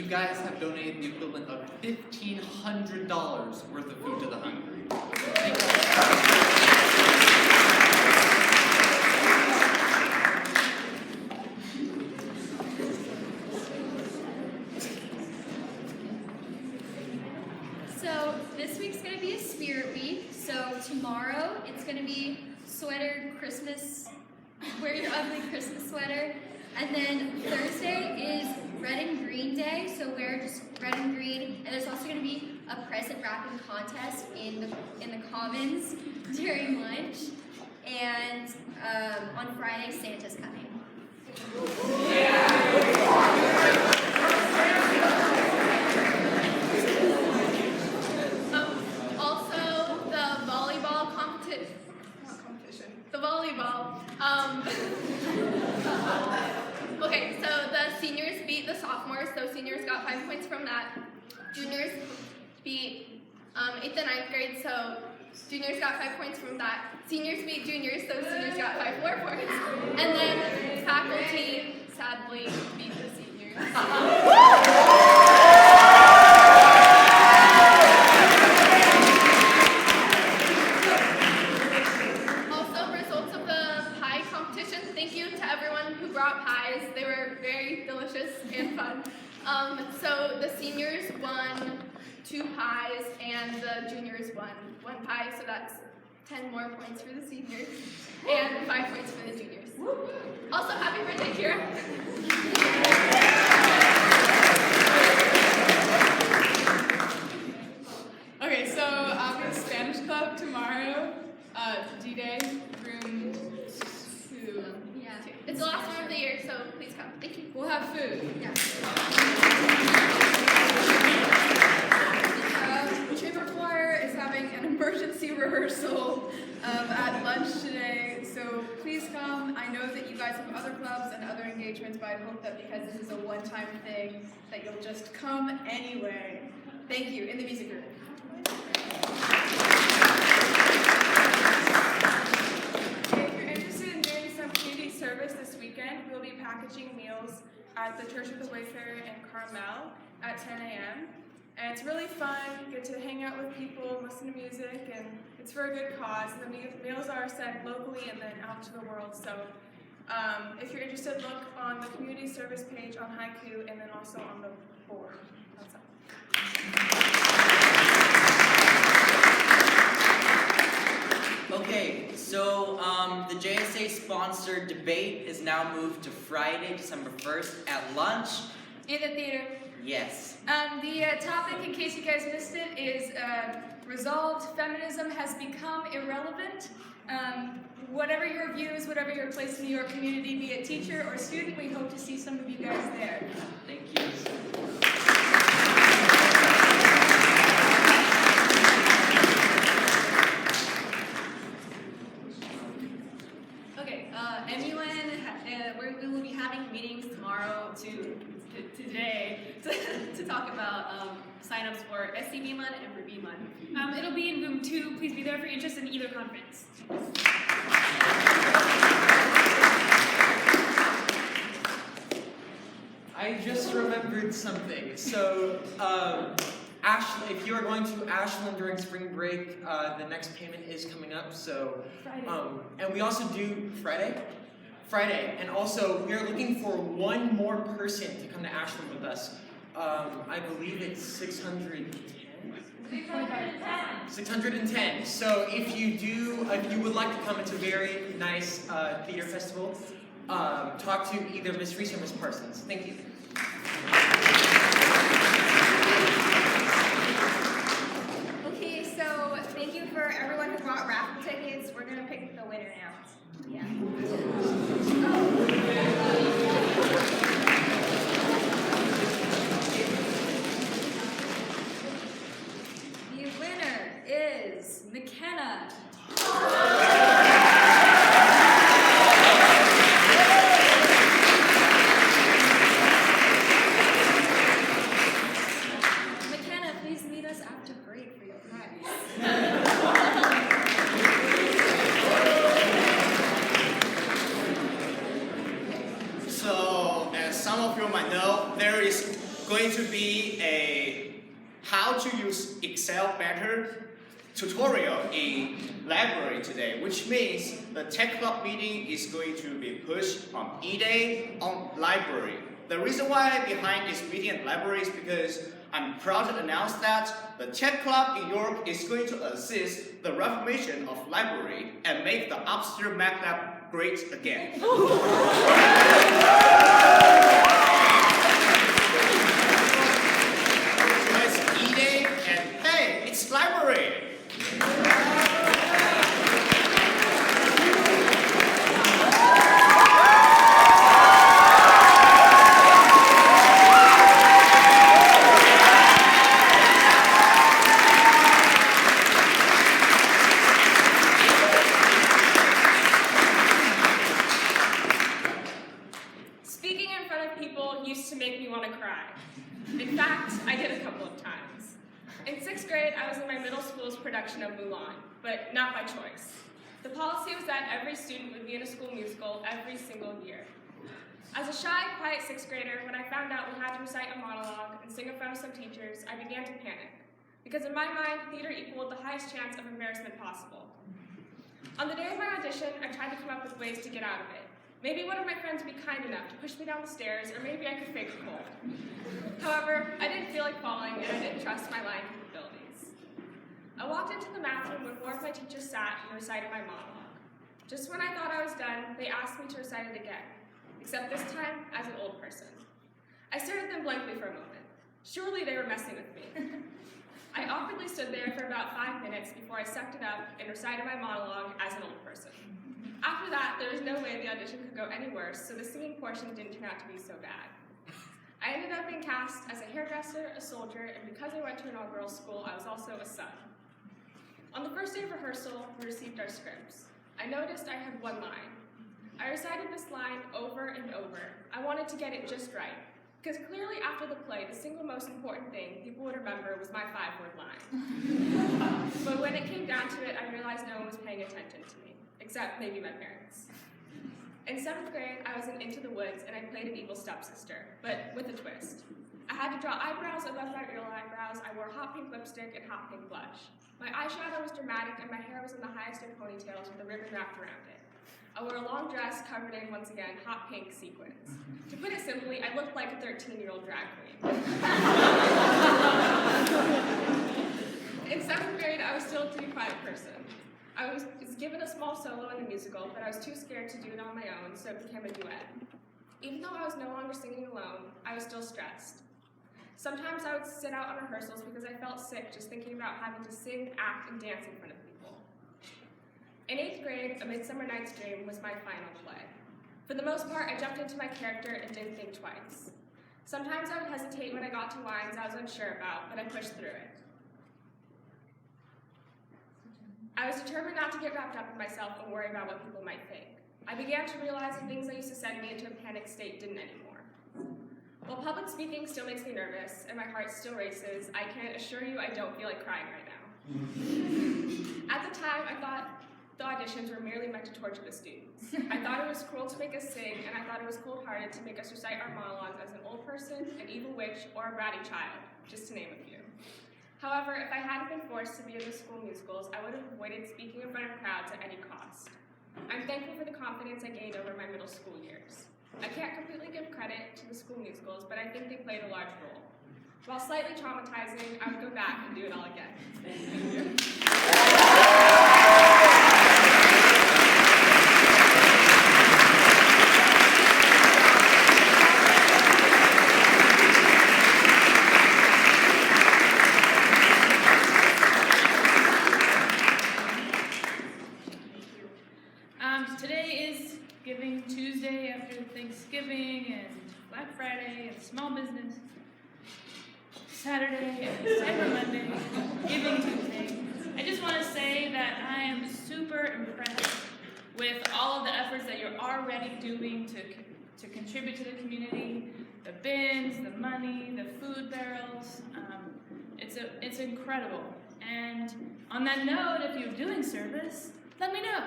guys have donated the equivalent of $1,500 worth of food to the hungry. Thank you. So this week's going to be a spirit week. So tomorrow it's going to be sweater Christmas, wear your ugly Christmas sweater. And then Thursday is red and green day, so wear just red and green. And there's also going to be a present wrapping contest in the commons during lunch. And on Friday, Santa's coming. Also, the volleyball competition. Not competition. The volleyball. Okay, so the seniors beat the sophomores, so seniors got 5 points from that. Juniors beat 8th and 9th grade, so juniors got 5 points from that. Seniors beat juniors, so seniors got 5 more points. And then faculty sadly beat the seniors. Also, results of the pie competition. Thank you to everyone who brought pies. They were very delicious and fun. So the seniors won 2 pies and the juniors won 1 pie, so that's 10 more points for the seniors and 5 points for the juniors. Also, happy birthday, Kira. Okay, so after Spanish club tomorrow, D-Day, room 2. Yeah. It's the last one of the year, so please come. Thank you. We'll have food. Yeah. Chamber Choir is having an emergency rehearsal at lunch today, so please come. I know that you guys have other clubs and other engagements, but I hope that because this is a one-time thing, that you'll just come anyway. Thank you. In the music room. If you're interested in doing some community service this weekend, we'll be packaging meals at the Church of the Wayfarer in Carmel at 10 a.m. And it's really fun. You get to hang out with people, listen to music, and it's for a good cause. And the meals are sent locally and then out to the world. So if you're interested, look on the community service page on Haiku and then also on the board. That's all. Okay, so the JSA sponsored debate is now moved to Friday, December 1st at lunch. In the theater. Yes. The topic, in case you guys missed it, is resolved feminism has become irrelevant. Whatever your views, whatever your place in your community, be it teacher or student, we hope to see some of you guys there. Thank you. Okay, we will be having meetings tomorrow today to talk about sign-ups for SCB Month and for B Month. It'll be in room 2. Please be there if you're interested in either conference. I just remembered something. So, if you are going to Ashland during spring break, the next payment is coming up. So, and we also do Friday, and also we are looking for one more person to come to Ashland with us. I believe it's 610. 610. So if you would like to come, it's a very nice theater festival. Talk to either Miss Reese or Miss Parsons. Thank you. Okay, so thank you for everyone who brought raffle tickets. We're gonna pick the winner now. Yeah. The winner is McKenna. McKenna, please meet us after break for your prize. So, as some of you might know, there is going to be a how to use Excel better tutorial in library today, which means the tech club meeting is going to be pushed on E-Day on library. The reason why behind this meeting at library is because I'm proud to announce that the tech club in York is going to assist the reformation of library and make the upstairs Mac Lab great again. It's E-Day and hey, it's library. Speaking in front of people used to make me want to cry. In fact, I did a couple of times. In 6th grade, I was in my middle school's production of Mulan, but not by choice. The policy was that every student would be in a school musical every single year. As a shy, quiet 6th grader, when I found out we had to recite a monologue and sing in front of some teachers, I began to panic. Because in my mind, theater equaled the highest chance of embarrassment possible. On the day of my audition, I tried to come up with ways to get out of it. Maybe one of my friends would be kind enough to push me down the stairs, or maybe I could fake a cold. However, I didn't feel like falling, and I didn't trust my lying capabilities. I walked into the math room where 4 of my teachers sat and recited my monologue. Just when I thought I was done, they asked me to recite it again, except this time as an old person. I stared at them blankly for a moment. Surely they were messing with me. I awkwardly stood there for about 5 minutes before I sucked it up and recited my monologue as an old person. After that, there was no way the audition could go any worse, so the singing portion didn't turn out to be so bad. I ended up being cast as a hairdresser, a soldier, and because I went to an all-girls school, I was also a son. On the first day of rehearsal, we received our scripts. I noticed I had one line. I recited this line over and over. I wanted to get it just right, because clearly after the play, the single most important thing people would remember was my 5-word line. But when it came down to it, I realized no one was paying attention to me, except maybe my parents. In 7th grade, I was in Into the Woods, and I played an evil stepsister, but with a twist. I had to draw eyebrows above my real eyebrows, I wore hot pink lipstick and hot pink blush. My eyeshadow was dramatic, and my hair was in the highest of ponytails with a ribbon wrapped around it. I wore a long dress covered in, once again, hot pink sequins. To put it simply, I looked like a 13-year-old drag queen. In 7th grade, I was still a pretty quiet person. I was given a small solo in the musical, but I was too scared to do it on my own, so it became a duet. Even though I was no longer singing alone, I was still stressed. Sometimes I would sit out on rehearsals because I felt sick just thinking about having to sing, act, and dance in front of people. In 8th grade, A Midsummer Night's Dream was my final play. For the most part, I jumped into my character and didn't think twice. Sometimes I would hesitate when I got to lines I was unsure about, but I pushed through it. I was determined not to get wrapped up in myself and worry about what people might think. I began to realize the things that used to send me into a panic state didn't anymore. While public speaking still makes me nervous and my heart still races, I can assure you I don't feel like crying right now. At the time, I thought the auditions were merely meant to torture the students. I thought it was cruel to make us sing, and I thought it was cold-hearted to make us recite our monologues as an old person, an evil witch, or a bratty child, just to name a few. However, if I hadn't been forced to be in the school musicals, I would have avoided speaking in front of crowds at any cost. I'm thankful for the confidence I gained over my middle school years. I can't completely give credit to the school musicals, but I think they played a large role. While slightly traumatizing, I would go back and do it all again. Thank you. Today is Giving Tuesday after Thanksgiving and Black Friday and Small Business Saturday and Cyber Monday, Giving Tuesday. I just want to say that I am super impressed with all of the efforts that you're already doing to contribute to the community. The bins, the money, the food barrels. It's incredible. And on that note, if you're doing service, let me know.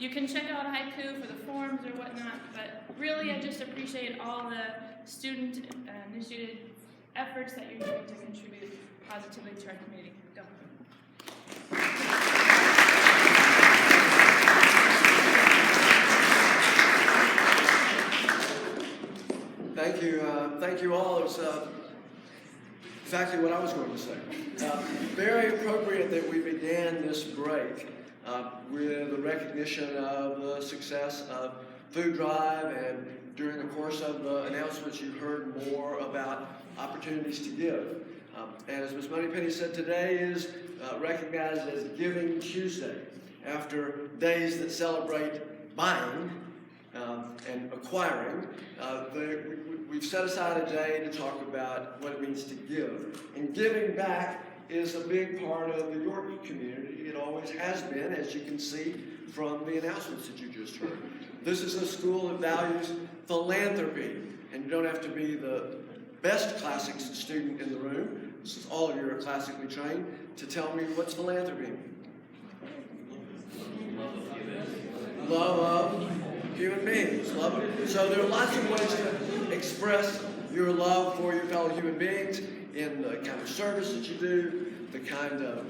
You can check out Haiku for the forms or whatnot, but really I just appreciate all the student initiated efforts that you're doing to contribute positively to our community. Go. Thank you all. It was exactly what I was going to say. Very appropriate that we began this break with the recognition of the success of Food Drive, and during the course of the announcements you heard more about opportunities to give. And as Ms. Moneypenny said, today is recognized as Giving Tuesday, after days that celebrate buying and acquiring. We've set aside a day to talk about what it means to give. And giving back is a big part of the York community. It always has been, as you can see from the announcements that you just heard. This is a school that values philanthropy, and you don't have to be the best classics student in the room. This is all of you are classically trained to tell me what's philanthropy. Love of human beings. So there are lots of ways to express your love for your fellow human beings in the kind of service that you do, the kind of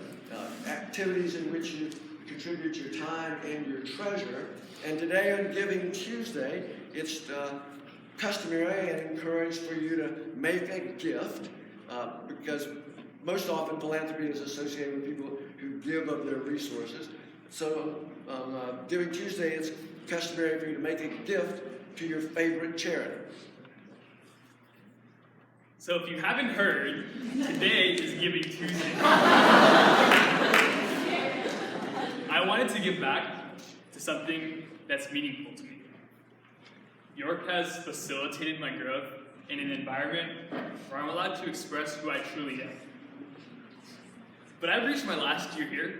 activities in which you contribute your time and your treasure. And today on Giving Tuesday, it's customary and encouraged for you to make a gift, because most often philanthropy is associated with people who give of their resources. So on Giving Tuesday, it's customary for you to make a gift to your favorite charity. So if you haven't heard, today is Giving Tuesday. I wanted to give back to something that's meaningful to me. York has facilitated my growth in an environment where I'm allowed to express who I truly am. But I've reached my last year here,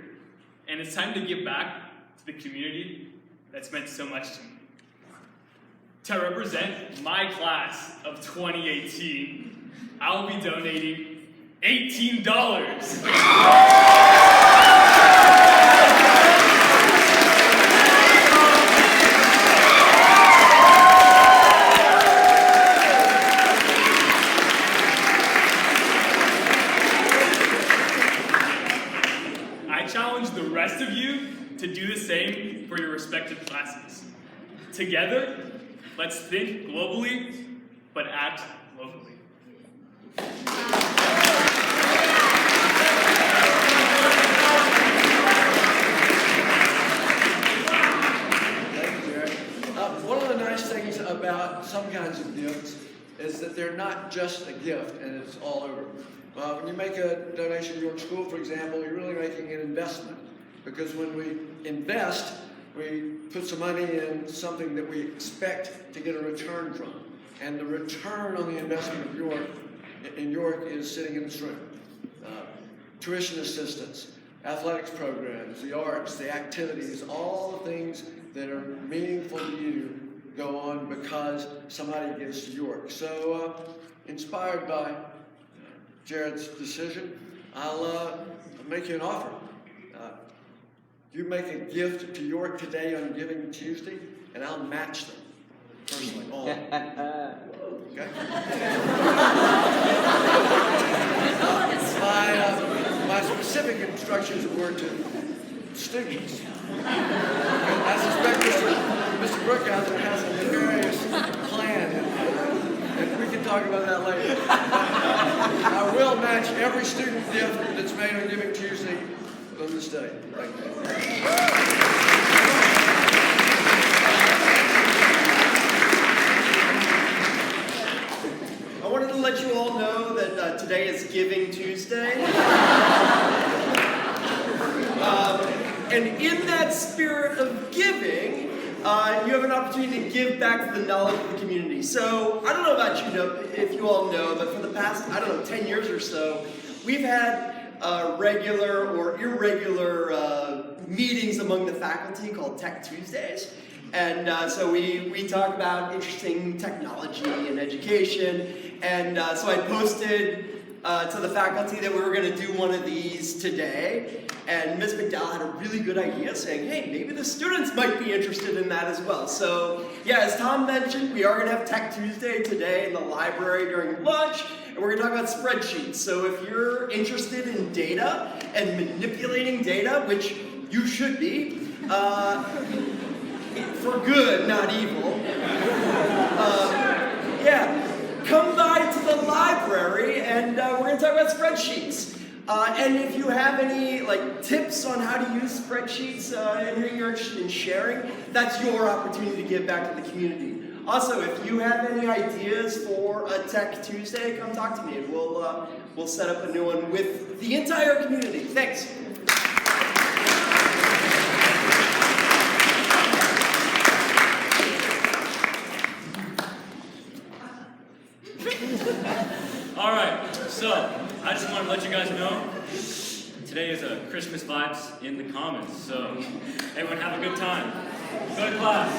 and it's time to give back to the community that's meant so much to me. To represent my class of 2018, I'll be donating $18. I challenge the rest of you to do the same for your respective classes. Together, let's think globally, but act locally. Thank you, Jared. One of the nice things about some kinds of gifts is that they're not just a gift and it's all over. When you make a donation to York School, for example, you're really making an investment, because when we invest, we put some money in something that we expect to get a return from. And the return on the investment of York is sitting in this room. Tuition assistance, athletics programs, the arts, the activities, all the things that are meaningful to you go on because somebody gives to York. So, inspired by Jared's decision, I'll make you an offer. You make a gift to York today on Giving Tuesday, and I'll match them personally. All of them. Okay? My specific instructions were to students. I suspect Mr. Brookhauser has a nefarious plan, and we can talk about that later. I will match every student gift that's made on Giving Tuesday on this day. Thank you. I wanted to let you all know that today is Giving Tuesday. And in that spirit of giving, you have an opportunity to give back to the knowledge of the community. So, I don't know about if you all know, but for the past, 10 years or so, we've had regular or irregular meetings among the faculty called Tech Tuesdays. And so we talk about interesting technology and education. And so I posted to the faculty that we were going to do one of these today, and Ms. McDowell had a really good idea saying, hey, maybe the students might be interested in that as well. So yeah, as Tom mentioned, we are going to have Tech Tuesday today in the library during lunch, and we're going to talk about spreadsheets. So if you're interested in data and manipulating data, which you should be, for good, not evil, yeah, come by to the library, and we're going to talk about spreadsheets. And if you have any tips on how to use spreadsheets and who you're interested in sharing, that's your opportunity to give back to the community. Also, if you have any ideas for a Tech Tuesday, come talk to me, and we'll set up a new one with the entire community. Thanks. All right, so I just want to let you guys know today is a Christmas vibes in the Commons. So everyone have a good time. Go to class.